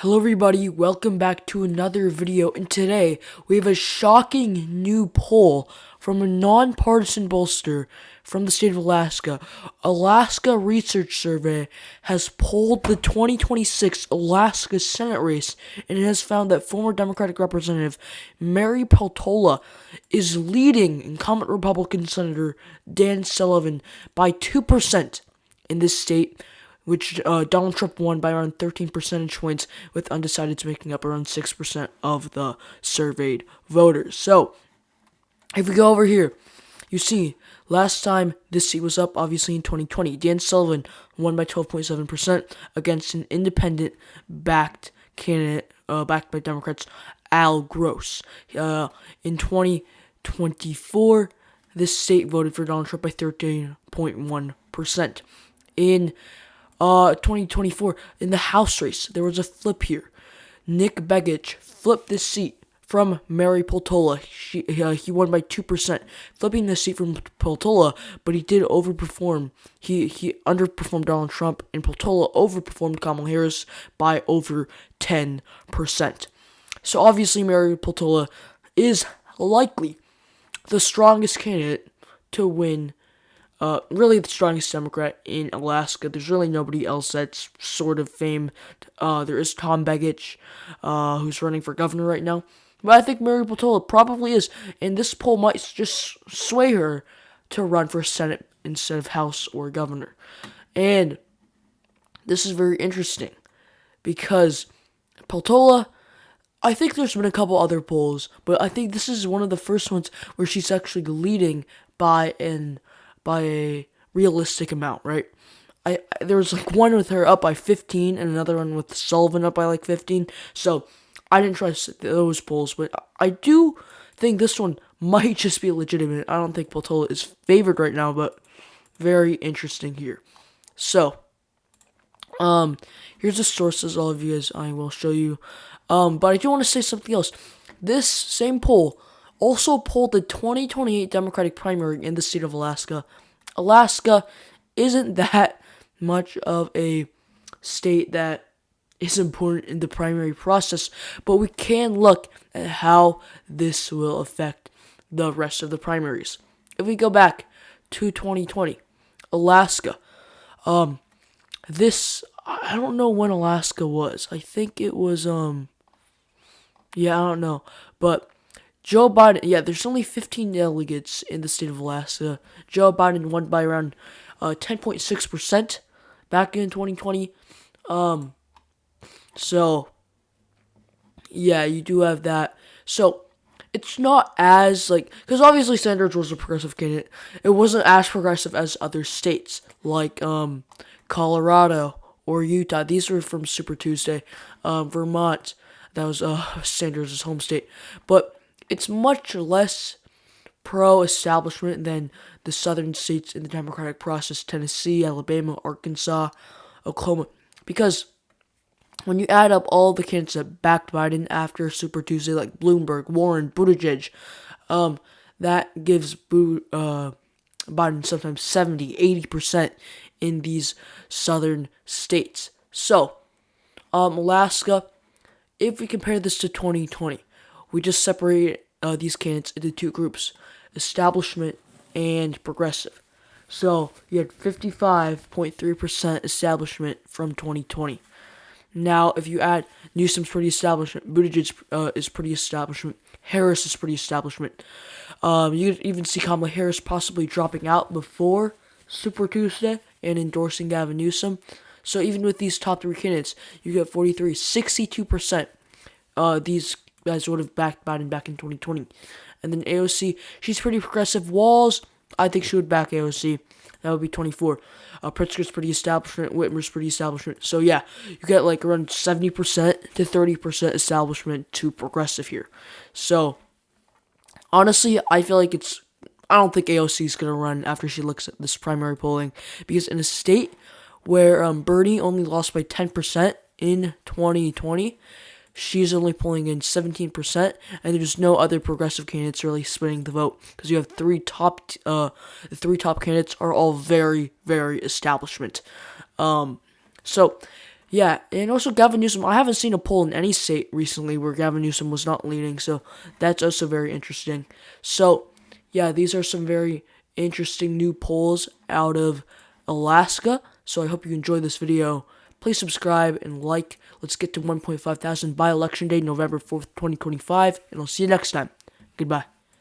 Hello everybody, welcome back to another video, and today we have a shocking new poll from a nonpartisan pollster from the state of Alaska. Alaska Research Survey has polled the 2026 Alaska Senate race, and it has found that former Democratic Representative Mary Peltola is leading incumbent Republican Senator Dan Sullivan by 2% in this state, which Donald Trump won by around 13 percentage points, with undecideds making up around 6% of the surveyed voters. So, if we go over here, you see, last time this seat was up, obviously in 2020, Dan Sullivan won by 12.7% against an independent-backed candidate, backed by Democrats, Al Gross. In 2024, this state voted for Donald Trump by 13.1%. In 2024, in the House race, there was a flip here. Nick Begich flipped this seat from Mary Peltola. He won by 2%, flipping the seat from Peltola, but he did overperform. He underperformed Donald Trump, and Peltola overperformed Kamala Harris by over 10%. So obviously, Mary Peltola is likely the strongest candidate to win. Really the strongest Democrat in Alaska. There's really nobody else that's sort of famed. There is Tom Begich, who's running for governor right now. But I think Mary Peltola probably is, and this poll might just sway her to run for Senate instead of House or governor. And this is very interesting, because Peltola, I think there's been a couple other polls, but I think this is one of the first ones where she's actually leading by a realistic amount, right? There was like one with her up by 15 and another one with Sullivan up by like 15. So I didn't trust those polls, but I do think this one might just be legitimate. I don't think Peltola is favored right now, but very interesting here. So, here's the sources, all of you guys, I will show you. But I do want to say something else. This same poll also polled the 2028 Democratic primary in the state of Alaska. Alaska isn't that much of a state that is important in the primary process, but we can look at how this will affect the rest of the primaries. If we go back to 2020, Alaska, I don't know when Alaska was. I think it was, I don't know, but Joe Biden, there's only 15 delegates in the state of Alaska. Joe Biden won by around 10.6% back in 2020. So, yeah, you do have that. So, it's not as, because obviously Sanders was a progressive candidate. It wasn't as progressive as other states, like Colorado or Utah. These were from Super Tuesday. Vermont, that was Sanders' home state. But it's much less pro-establishment than the southern states in the Democratic process: Tennessee, Alabama, Arkansas, Oklahoma. Because when you add up all the candidates that backed Biden after Super Tuesday, like Bloomberg, Warren, Buttigieg, that gives Biden sometimes 70, 80% in these southern states. So, Alaska, if we compare this to 2020, we just separate these candidates into two groups: establishment and progressive. So you had 55.3% establishment from 2020. Now, if you add Newsom's pretty establishment, Buttigieg is pretty establishment, Harris is pretty establishment. You could even see Kamala Harris possibly dropping out before Super Tuesday and endorsing Gavin Newsom. So even with these top three candidates, you get 62%. These guys would have backed Biden back in 2020. And then AOC, she's pretty progressive. Walz, I think she would back AOC. That would be 24. Pritzker's pretty establishment. Whitmer's pretty establishment. So yeah, you get like around 70% to 30% establishment to progressive here. So honestly, I feel like I don't think AOC is going to run after she looks at this primary polling, because in a state where Bernie only lost by 10% in 2020, she's only polling in 17%, and there's no other progressive candidates really splitting the vote, because you have the three top candidates are all very, very establishment. So Yeah, and also Gavin Newsom. I haven't seen a poll in any state recently where Gavin Newsom was not leading, so that's also very interesting. So, yeah, these are some very interesting new polls out of Alaska. So I hope you enjoyed this video. Please subscribe and like. Let's get to 1.5 thousand by Election Day, November 4th, 2025, and I'll see you next time. Goodbye.